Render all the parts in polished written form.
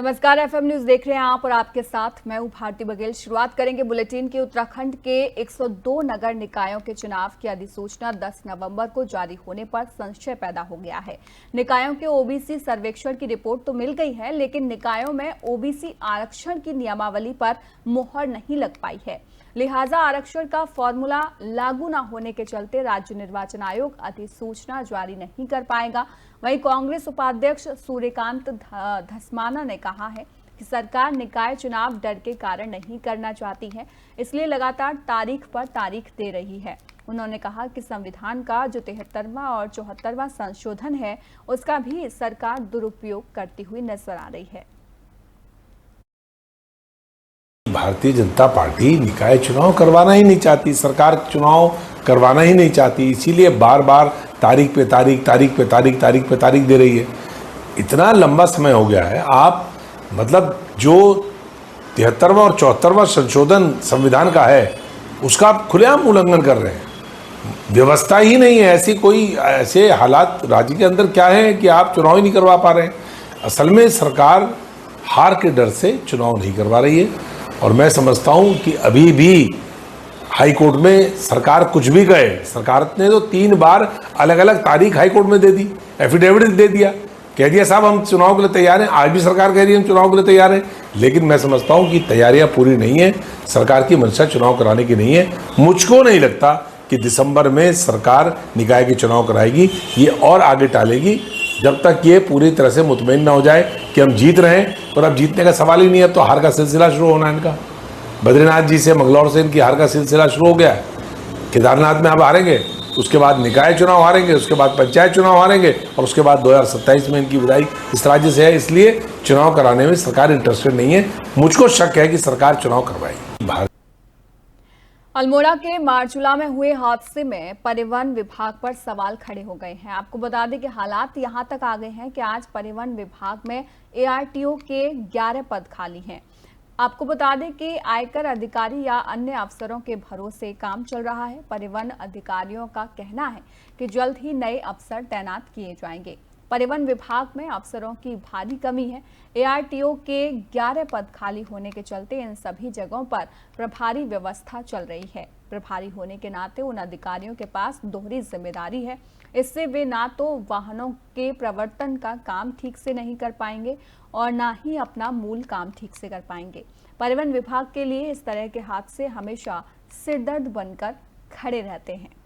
नमस्कार, FM news देख रहे हैं आप और आपके साथ मैं हूं भारती बघेल। शुरुआत करेंगे बुलेटिन की। उत्तराखंड के 102 नगर निकायों के चुनाव की अधिसूचना 10 नवंबर को जारी होने पर संशय पैदा हो गया है। निकायों के ओबीसी सर्वेक्षण की रिपोर्ट तो मिल गई है, लेकिन निकायों में ओबीसी आरक्षण की नियमावली पर मुहर नहीं लग पाई है। लिहाजा आरक्षण का फॉर्मूला लागू न होने के चलते राज्य निर्वाचन आयोग अधिसूचना जारी नहीं कर पाएगा। वहीं कांग्रेस उपाध्यक्ष सूर्यकांत धस्माना ने कहा है कि सरकार निकाय चुनाव डर के कारण नहीं करना चाहती है, इसलिए लगातार तारीख पर तारीख दे रही है। उन्होंने कहा कि संविधान का जो 73वां और 74वां संशोधन है, उसका भी सरकार दुरुपयोग करती हुई नजर आ रही है। भारतीय जनता पार्टी निकाय चुनाव करवाना ही नहीं चाहती, सरकार चुनाव करवाना ही नहीं चाहती, इसीलिए बार बार तारीख पे तारीख दे रही है। इतना लंबा समय हो गया है। आप मतलब जो 73वां और 74वां संशोधन संविधान का है, उसका आप खुलेआम उल्लंघन कर रहे हैं। व्यवस्था ही नहीं है ऐसी, कोई ऐसे हालात राज्य के अंदर क्या है कि आप चुनाव ही नहीं करवा पा रहे हैं। असल में सरकार हार के डर से चुनाव नहीं करवा रही है। और मैं समझता हूं कि अभी भी हाई कोर्ट में सरकार कुछ भी कहे, सरकार ने तो 3 बार अलग अलग तारीख हाई कोर्ट में दे दी, एफिडेविट दे दिया, कह दिया साहब हम चुनाव के लिए तैयार हैं। आज भी सरकार कह रही है हम चुनाव के लिए तैयार हैं, लेकिन मैं समझता हूं कि तैयारियां पूरी नहीं है। सरकार की मंशा चुनाव कराने की नहीं है। मुझको नहीं लगता कि दिसंबर में सरकार निकाय के चुनाव कराएगी, ये और आगे टालेगी जब तक ये पूरी तरह से मुतमईन ना हो जाए कि हम जीत रहे हैं। और अब जीतने का सवाल ही नहीं है, तो हार का सिलसिला शुरू होना है इनका। बद्रीनाथ जी से, मंगलौर से इनकी हार का सिलसिला शुरू हो गया है। केदारनाथ में अब हारेंगे, उसके बाद निकाय चुनाव हारेंगे, उसके बाद पंचायत चुनाव हारेंगे, और उसके बाद 2027 में इनकी विदाई इस राज्य से है। इसलिए चुनाव कराने में सरकार इंटरेस्टेड नहीं है। मुझको शक है कि सरकार चुनाव करवाएगी। अल्मोड़ा के मारचूला में हुए हादसे में परिवहन विभाग पर सवाल खड़े हो गए हैं। आपको बता दें कि हालात यहां तक आ गए हैं कि आज परिवहन विभाग में एआरटीओ के 11 पद खाली हैं। आपको बता दें कि आयकर अधिकारी या अन्य अफसरों के भरोसे काम चल रहा है। परिवहन अधिकारियों का कहना है कि जल्द ही नए अफसर तैनात किए जाएंगे। परिवहन विभाग में अफसरों की भारी कमी है। एआरटीओ के 11 पद खाली होने के चलते इन सभी जगहों पर प्रभारी व्यवस्था चल रही है। प्रभारी होने के नाते उन अधिकारियों के पास दोहरी जिम्मेदारी है। इससे वे ना तो वाहनों के प्रवर्तन का काम ठीक से नहीं कर पाएंगे और ना ही अपना मूल काम ठीक से कर पाएंगे। परिवहन विभाग के लिए इस तरह के हादसे हमेशा सिरदर्द बनकर खड़े रहते हैं।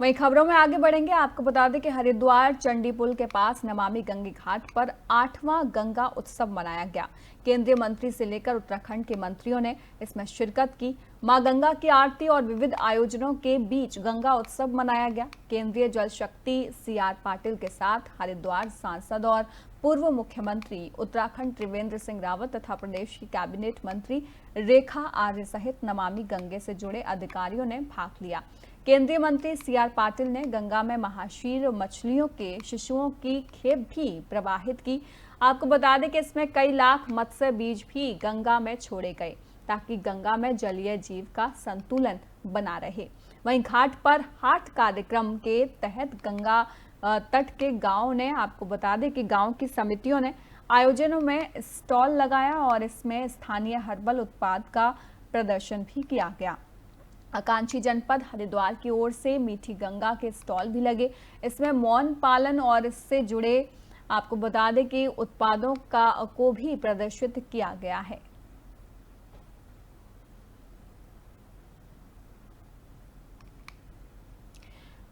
वहीं खबरों में आगे बढ़ेंगे। आपको बता दें कि हरिद्वार चंडीपुल के पास नमामि गंगे घाट पर 8वां गंगा उत्सव मनाया गया। केंद्रीय मंत्री से लेकर उत्तराखंड के मंत्रियों ने इसमें शिरकत की। मां गंगा की आरती और विविध आयोजनों के बीच गंगा उत्सव मनाया गया। केंद्रीय जल शक्ति CR पाटिल के साथ हरिद्वार सांसद और पूर्व मुख्यमंत्री उत्तराखंड त्रिवेंद्र सिंह रावत तथा प्रदेश की कैबिनेट मंत्री रेखा आर्य सहित नमामि गंगे से जुड़े अधिकारियों ने भाग लिया। केंद्रीय मंत्री CR पाटिल ने गंगा में महाशीर मछलियों के शिशुओं की खेप भी प्रवाहित की। आपको बता दें कि इसमें कई लाख मत्स्य बीज भी गंगा में छोड़े गए ताकि गंगा में जलीय जीव का संतुलन बना रहे। वहीं घाट पर हाट कार्यक्रम के तहत गंगा तट के गांव ने, आपको बता दें कि गांव की समितियों ने आयोजनों में स्टॉल लगाया और इसमें स्थानीय हर्बल उत्पाद का प्रदर्शन भी किया गया। आकांक्षी जनपद हरिद्वार की ओर से मीठी गंगा के स्टॉल भी लगे। इसमें मौन पालन और इससे जुड़े, आपको बता दें कि उत्पादों को भी प्रदर्शित किया गया है।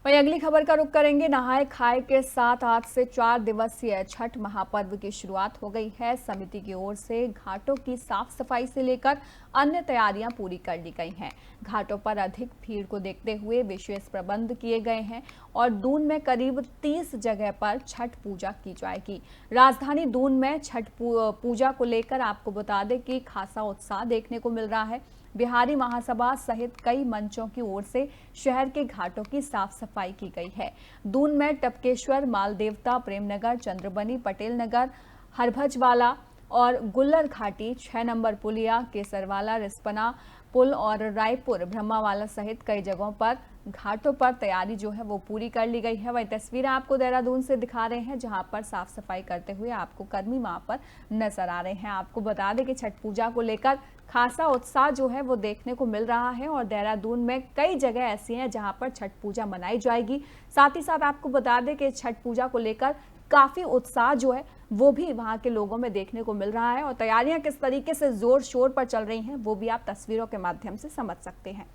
वहीं अगली खबर का रुख करेंगे। नहाय खाए के साथ आज से 4 दिवसीय छठ महापर्व की शुरुआत हो गई है। समिति की ओर से घाटों की साफ सफाई से लेकर अन्य तैयारियां पूरी कर ली गई हैं। घाटों पर अधिक भीड़ को देखते हुए विशेष प्रबंध किए गए हैं और दून में करीब 30 जगह पर छठ पूजा की जाएगी। राजधानी दून में छठ पूजा को लेकर आपको बता दें कि खासा उत्साह देखने को मिल रहा है। बिहारी महासभा सहित कई मंचों की ओर से शहर के घाटों की साफ सफाई की गई है। दून में टपकेश्वर, मालदेवता, प्रेमनगर, चंद्रबनी, पटेल नगर, हरभजवाला और गुल्लर घाटी, 6 नंबर पुलिया, केसरवाला, रिस्पना, पुल और रायपुर ब्रह्मावाला सहित कई जगहों पर घाटों पर तैयारी जो है वो पूरी कर ली गई है। वही तस्वीरें आपको देहरादून से दिखा रहे हैं, जहां पर साफ सफाई करते हुए आपको कर्मी वहां पर नजर आ रहे हैं। आपको बता दें कि छठ पूजा को लेकर खासा उत्साह जो है वो देखने को मिल रहा है और देहरादून में कई जगह ऐसी हैं जहां पर छठ पूजा मनाई जाएगी। साथ ही साथ आपको बता दें कि छठ पूजा को लेकर काफी उत्साह जो है वो भी वहां के लोगों में देखने को मिल रहा है और तैयारियां किस तरीके से जोर शोर पर चल रही हैं वो भी आप तस्वीरों के माध्यम से समझ सकते हैं।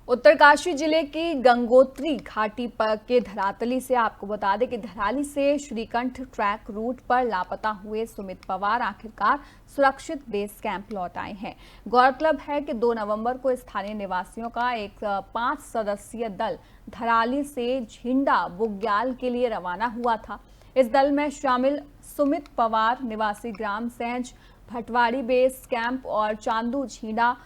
उत्तरकाशी जिले की गंगोत्री घाटी पर के धरातली से आपको बता दें कि धराली से श्रीकंठ ट्रैक रूट पर लापता हुए सुमित पवार आखिरकार सुरक्षित बेस कैंप लौट आए हैं। गौरतलब है कि 2 नवंबर को स्थानीय निवासियों का एक 5 सदस्यीय दल धराली से झिंडा बुग्याल के लिए रवाना हुआ था। इस दल में शामिल सुमित पवार निवासी ग्राम सेंज भटवाड़ी बेस कैंप और चांदू झींडा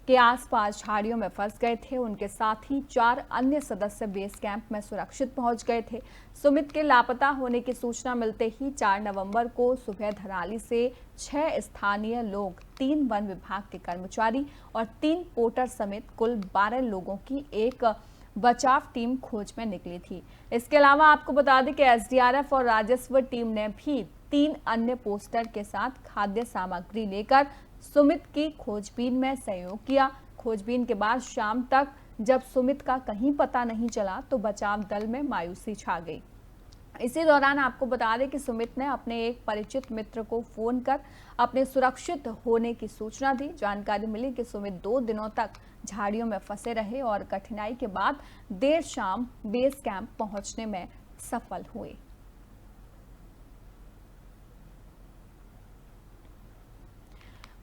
के आसपास झाड़ियों में फंस गए थे। उनके साथ ही 4 अन्य सदस्य बेस कैंप में सुरक्षित पहुंच गए थे। सुमित के लापता होने की सूचना मिलते ही 4 नवंबर को सुबह धराली से 6 स्थानीय लोग, 3 वन विभाग के कर्मचारी और 3 पोर्टर समेत कुल 12 लोगों की एक बचाव टीम खोज में निकली थी। इसके अलावा आपको बता दें कि एसडीआरएफ और राजस्व टीम ने भी 3 अन्य पोस्टर के साथ खाद्य सामग्री लेकर सुमित की खोजबीन में सहयोग किया। खोजबीन के बाद शाम तक जब सुमित का कहीं पता नहीं चला तो बचाव दल में मायूसी छा गई। इसी दौरान आपको बता दें कि सुमित ने अपने एक परिचित मित्र को फोन कर अपने सुरक्षित होने की सूचना दी। जानकारी मिली कि सुमित 2 दिनों तक झाड़ियों में फंसे रहे और कठिनाई के बाद देर शाम बेस कैंप पहुंचने में सफल हुए।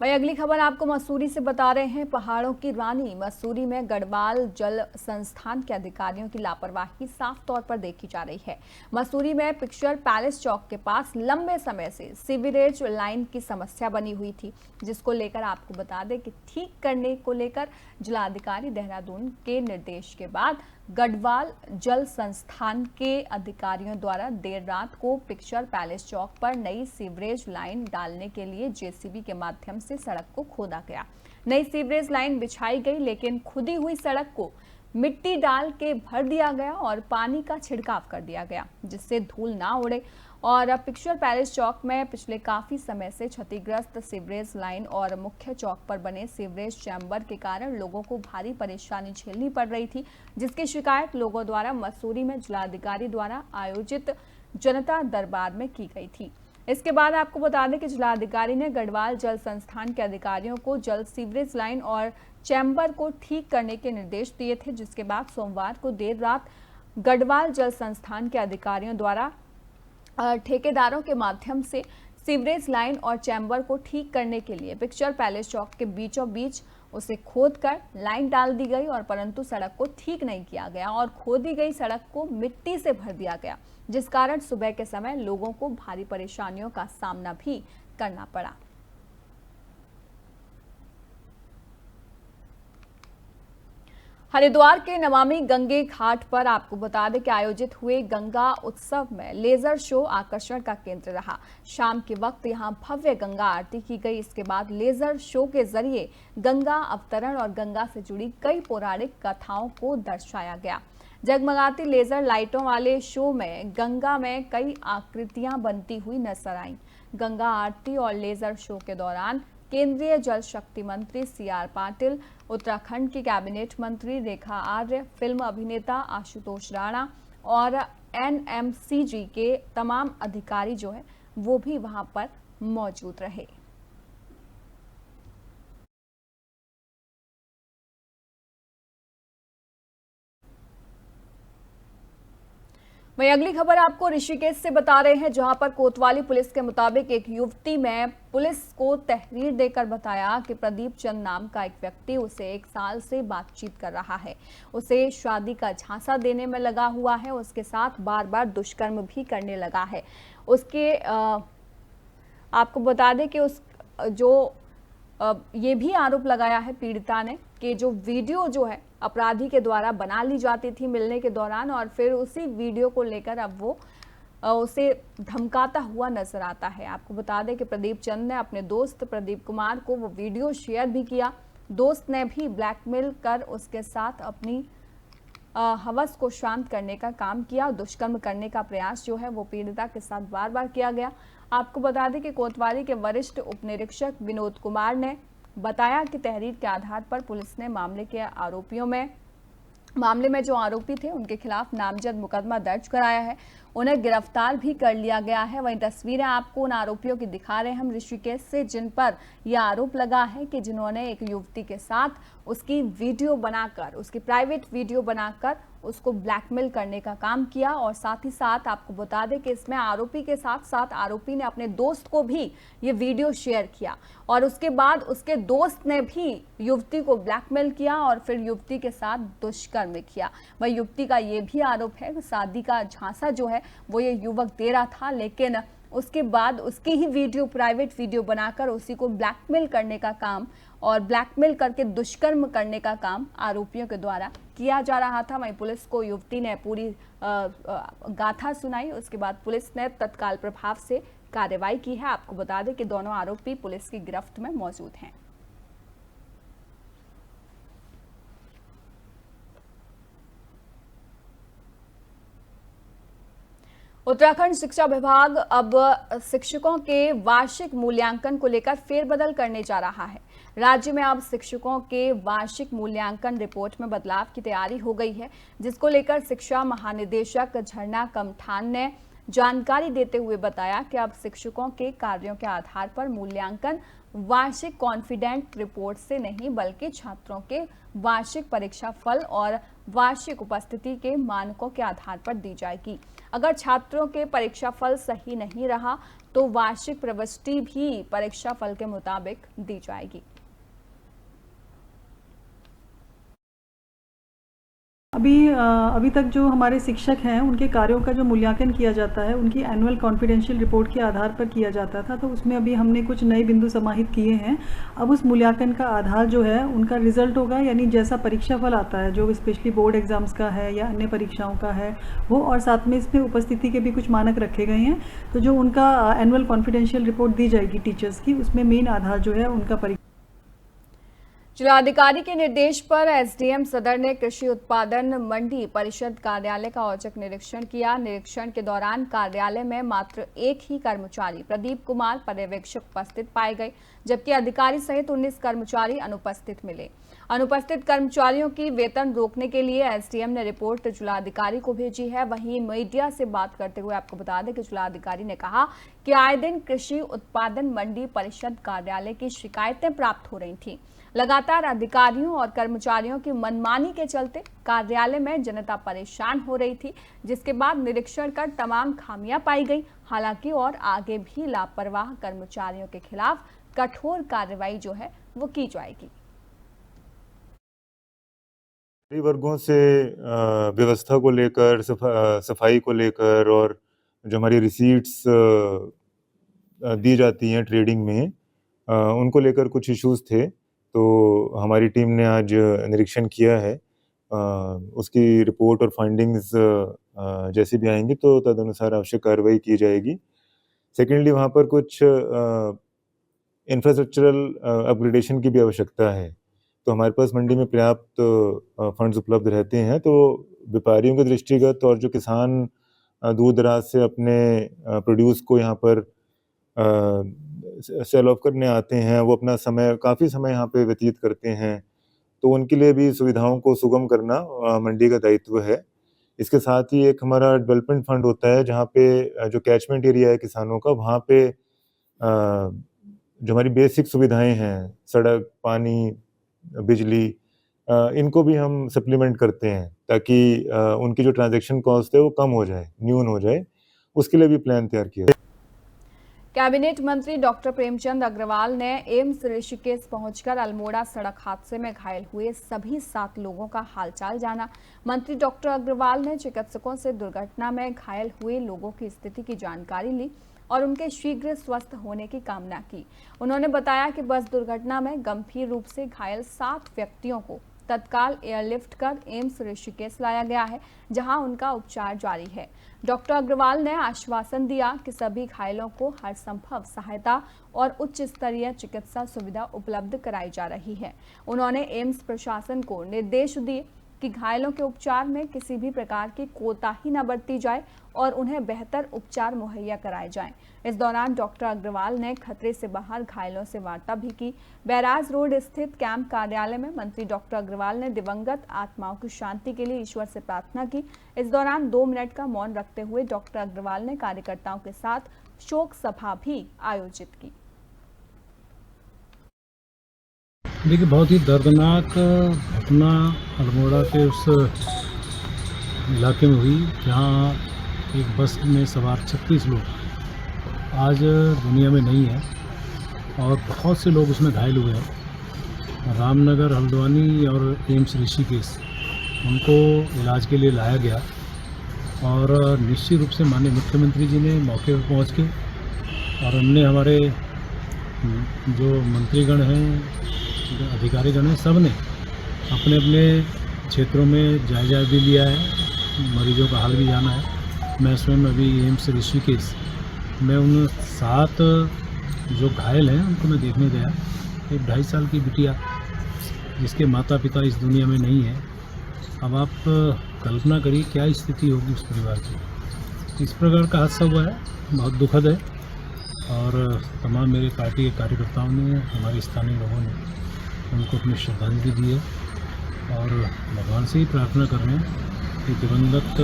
वही अगली खबर आपको मसूरी से बता रहे हैं। पहाड़ों की रानी मसूरी में गढ़वाल जल संस्थान के अधिकारियों की लापरवाही साफ तौर पर देखी जा रही है। मसूरी में पिक्चर पैलेस चौक के पास लंबे समय से सीवरेज लाइन की समस्या बनी हुई थी, जिसको लेकर आपको बता दें कि ठीक करने को लेकर जिलाधिकारी देहरादून के निर्देश के बाद गढ़वाल जल संस्थान के अधिकारियों द्वारा देर रात को पिक्चर पैलेस चौक पर नई सीवरेज लाइन डालने के लिए जेसीबी के माध्यम से सड़क को खोदा गया। नई सीवरेज लाइन बिछाई गई, लेकिन खुदी हुई सड़क को मिट्टी डाल के भर दिया गया और पानी का छिड़काव कर दिया गया, जिससे धूल ना उड़े। और पिक्चर पैलेस चौक में पिछले काफी समय से क्षतिग्रस्त सीवरेज लाइन और मुख्य चौक पर बने सीवरेज चैम्बर के कारण लोगों को भारी परेशानी झेलनी पड़ रही थी, जिसकी शिकायत लोगों द्वारा मसूरी में जिलाधिकारी द्वारा आयोजित जनता दरबार में की गई थी। इसके बाद आपको बता दें कि जिलाधिकारी ने गढ़वाल जल संस्थान के अधिकारियों को जल सीवरेज लाइन और चैम्बर को ठीक करने के निर्देश दिए थे, जिसके बाद सोमवार को देर रात गढ़वाल जल संस्थान के अधिकारियों द्वारा ठेकेदारों के माध्यम से सीवरेज लाइन और चैम्बर को ठीक करने के लिए पिक्चर पैलेस चौक के बीचों बीच उसे खोदकर लाइन डाल दी गई और परंतु सड़क को ठीक नहीं किया गया और खोदी गई सड़क को मिट्टी से भर दिया गया, जिस कारण सुबह के समय लोगों को भारी परेशानियों का सामना भी करना पड़ा। हरिद्वार के नमामि गंगे घाट पर आपको बता दें कि आयोजित हुए गंगा उत्सव में लेजर शो आकर्षण का केंद्र रहा। शाम के वक्त यहां भव्य गंगा आरती की गई। इसके बाद लेजर शो के जरिए गंगा अवतरण और गंगा से जुड़ी कई पौराणिक कथाओं को दर्शाया गया। जगमगाती लेजर लाइटों वाले शो में गंगा में कई आकृतियां बनती हुई नजर आईं। गंगा आरती और लेजर शो के दौरान केंद्रीय जल शक्ति मंत्री सीआर पाटिल, उत्तराखंड की कैबिनेट मंत्री रेखा आर्य, फिल्म अभिनेता आशुतोष राणा और एनएमसीजी के तमाम अधिकारी जो है वो भी वहां पर मौजूद रहे। वहीं अगली खबर आपको ऋषिकेश से बता रहे हैं, जहां पर कोतवाली पुलिस के मुताबिक एक युवती में पुलिस को तहरीर देकर बताया कि प्रदीप चंद नाम का एक व्यक्ति उसे 1 साल से बातचीत कर रहा है, उसे शादी का झांसा देने में लगा हुआ है, उसके साथ बार बार दुष्कर्म भी करने लगा है। उसके आपको बता दें कि जो ये भी आरोप लगाया है पीड़िता ने कि जो वीडियो जो है अपराधी के द्वारा बना ली जाती थी मिलने के दौरान, और फिर उसी वीडियो को लेकर अब वो उसे धमकाता हुआ नजर आता है। आपको बता दें कि प्रदीप चंद ने अपने दोस्त प्रदीप कुमार को वो वीडियो शेयर भी किया। दोस्त ने भी ब्लैकमेल कर उसके साथ अपनी हवस को शांत करने का काम किया। दुष्कर्म करने का प्रयास जो है वो पीड़िता के साथ बार बार किया गया। आपको बता दें कि कोतवाली के वरिष्ठ उप निरीक्षक विनोद कुमार ने बताया कि तहरीर के आधार पर पुलिस ने मामले में जो आरोपी थे उनके खिलाफ नामजद मुकदमा दर्ज कराया है, उन्हें गिरफ्तार भी कर लिया गया है। वहीं तस्वीरें आपको उन आरोपियों की दिखा रहे हैं हम ऋषिकेश से, जिन पर यह आरोप लगा है कि जिन्होंने एक युवती के साथ उसकी वीडियो बनाकर, उसकी प्राइवेट वीडियो बनाकर उसको ब्लैकमेल करने का काम किया। और साथ ही साथ आपको बता दें कि इसमें आरोपी के साथ साथ आरोपी ने अपने दोस्त को भी ये वीडियो शेयर किया और उसके बाद उसके दोस्त ने भी युवती को ब्लैकमेल किया और फिर युवती के साथ दुष्कर्म किया। वही युवती का ये भी आरोप है कि शादी का झांसा जो है वो ये युवक दे रहा था, लेकिन उसके बाद उसकी ही वीडियो, प्राइवेट वीडियो बनाकर उसी को ब्लैकमेल करने का काम और ब्लैकमेल करके दुष्कर्म करने का काम आरोपियों के द्वारा किया जा रहा था। वहीं पुलिस को युवती ने पूरी गाथा सुनाई। उसके बाद पुलिस ने तत्काल प्रभाव से कार्रवाई की है। आपको बता दें कि दोनों आरोपी पुलिस की गिरफ्त में मौजूद हैं। उत्तराखंड शिक्षा विभाग अब शिक्षकों के वार्षिक मूल्यांकन को लेकर फेरबदल करने जा रहा है। राज्य में अब शिक्षकों के वार्षिक मूल्यांकन रिपोर्ट में बदलाव की तैयारी हो गई है, जिसको लेकर शिक्षा महानिदेशक झरना कमठान ने जानकारी देते हुए बताया कि अब शिक्षकों के कार्यों के आधार पर मूल्यांकन वार्षिक कॉन्फिडेंट रिपोर्ट से नहीं बल्कि छात्रों के वार्षिक परीक्षा फल और वार्षिक उपस्थिति के मानकों के आधार पर दी जाएगी। अगर छात्रों के परीक्षा फल सही नहीं रहा तो वार्षिक प्रविष्टि भी परीक्षा फल के मुताबिक दी जाएगी। अभी तक जो हमारे शिक्षक हैं उनके कार्यों का जो मूल्यांकन किया जाता है उनकी एनुअल कॉन्फिडेंशियल रिपोर्ट के आधार पर किया जाता था, तो उसमें अभी हमने कुछ नए बिंदु समाहित किए हैं। अब उस मूल्यांकन का आधार जो है उनका रिजल्ट होगा, यानी जैसा परीक्षा फल आता है जो स्पेशली बोर्ड एग्जाम्स का है या अन्य परीक्षाओं का है वो, और साथ में इसमें उपस्थिति के भी कुछ मानक रखे गए हैं। तो जो उनका एनुअल कॉन्फिडेंशियल रिपोर्ट दी जाएगी टीचर्स की, उसमें मेन आधार जो है उनका जिलाधिकारी के निर्देश पर एसडीएम सदर ने कृषि उत्पादन मंडी परिषद कार्यालय का औचक निरीक्षण किया। निरीक्षण के दौरान कार्यालय में मात्र एक ही कर्मचारी प्रदीप कुमार पर्यवेक्षक उपस्थित पाए गए, जबकि अधिकारी सहित 19 कर्मचारी अनुपस्थित मिले। अनुपस्थित कर्मचारियों की वेतन रोकने के लिए एसडीएम ने रिपोर्ट जिलाधिकारी को भेजी है। वहीं मीडिया से बात करते हुए आपको बता दें कि जिलाधिकारी ने कहा कि आए दिन कृषि उत्पादन मंडी परिषद कार्यालय की शिकायतें प्राप्त हो रही थी। लगातार अधिकारियों और कर्मचारियों की मनमानी के चलते कार्यालय में जनता परेशान हो रही थी, जिसके बाद निरीक्षण कर तमाम खामियां पाई गई। हालांकि और आगे भी लापरवाह कर्मचारियों के खिलाफ कठोर कार्रवाई जो है वो की जाएगी। वर्गों से व्यवस्था को लेकर, सफाई को लेकर और जो हमारी रिसीट्स दी जाती हैं ट्रेडिंग में, उनको लेकर कुछ इश्यूज थे। तो हमारी टीम ने आज निरीक्षण किया है। उसकी रिपोर्ट और फाइंडिंग्स जैसे भी आएंगी तो तदनुसार आवश्यक कार्रवाई की जाएगी। सेकेंडली, वहाँ पर कुछ इंफ्रास्ट्रक्चरल अपग्रेडेशन की भी आवश्यकता है। तो हमारे पास मंडी में पर्याप्त फंड्स उपलब्ध रहते हैं, तो व्यापारियों के दृष्टिगत और जो किसान दूर दराज से अपने प्रोड्यूस को यहाँ पर सेल ऑफ करने आते हैं, वो अपना काफ़ी समय यहाँ पे व्यतीत करते हैं, तो उनके लिए भी सुविधाओं को सुगम करना मंडी का दायित्व है। इसके साथ ही एक हमारा डेवलपमेंट फंड होता है, जहाँ पे जो कैचमेंट एरिया है किसानों का, वहाँ पे जो हमारी बेसिक सुविधाएं हैं, सड़क, पानी, बिजली, इनको भी हम सप्लीमेंट करते हैं ताकि उनकी जो ट्रांजैक्शन कॉस्ट है वो कम हो जाए, न्यून हो जाए। उसके लिए भी प्लान तैयार किया है। कैबिनेट मंत्री डॉक्टर प्रेमचंद अग्रवाल ने एम्स ऋषिकेश पहुंचकर अल्मोड़ा सड़क हादसे में घायल हुए सभी 7 लोगों का हालचाल जाना। मंत्री डॉक्टर अग्रवाल ने चिकित्सकों से दुर्घटना में घायल हुए लोगों की स्थिति की जानकारी ली। और उनके शीघ्र स्वस्थ होने की कामना की। उन्होंने बताया कि बस दुर्घटना में गंभीर रूप से घायल 7 व्यक्तियों को तत्काल एयरलिफ्ट कर एम्स ऋषिकेश लाया गया है, जहां उनका उपचार जारी है। डॉक्टर अग्रवाल ने आश्वासन दिया कि सभी घायलों को हर संभव सहायता और उच्च स्तरीय चिकित्सा सुविधा उपलब्ध कराई जा रही है। उन्होंने एम्स प्रशासन को निर्देश दिए कि घायलों के उपचार में किसी भी प्रकार की कोताही न बरती जाए और उन्हें बेहतर उपचार मुहैया कराए जाएं। इस दौरान डॉक्टर अग्रवाल ने खतरे से बाहर घायलों से वार्ता भी की। बैराज रोड स्थित कैंप कार्यालय में मंत्री डॉक्टर अग्रवाल ने दिवंगत आत्माओं की शांति के लिए ईश्वर से प्रार्थना की। इस दौरान 2 मिनट का मौन रखते हुए डॉक्टर अग्रवाल ने कार्यकर्ताओं के साथ शोक सभा भी आयोजित की। देखिए, बहुत ही दर्दनाक घटना अल्मोड़ा के उस इलाके में हुई जहां एक बस में सवार 36 लोग आज दुनिया में नहीं है और बहुत से लोग उसमें घायल हुए हैं। रामनगर, हल्द्वानी और एम्स ऋषिकेश उनको इलाज के लिए लाया गया और निश्चित रूप से माननीय मुख्यमंत्री जी ने मौके पर पहुँच के और हमने हमारे जो मंत्रीगण हैं, अधिकारीगण हैं, सब ने अपने अपने क्षेत्रों में जायजा भी लिया है, मरीजों का हाल भी जाना है। मैं स्वयं अभी एम्स ऋषिकेश में उन 7 जो घायल हैं उनको मैं देखने गया। एक 2.5 साल की बिटिया जिसके माता पिता इस दुनिया में नहीं है। अब आप कल्पना करिए क्या स्थिति होगी उस परिवार की। इस प्रकार का हादसा हुआ है, बहुत दुखद है और तमाम मेरे पार्टी के कार्यकर्ताओं ने, हमारे स्थानीय लोगों ने उनको अपनी श्रद्धांजलि दी है और भगवान से ही प्रार्थना कर रहे हैं कि दिवंगत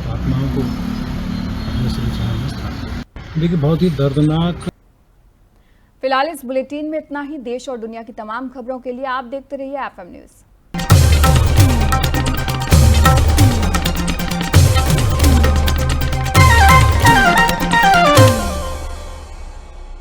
आत्माओं को अपने श्री में स्थान दें। देखिए, बहुत ही दर्दनाक। फिलहाल इस बुलेटिन में इतना ही। देश और दुनिया की तमाम खबरों के लिए आप देखते रहिए FM न्यूज़।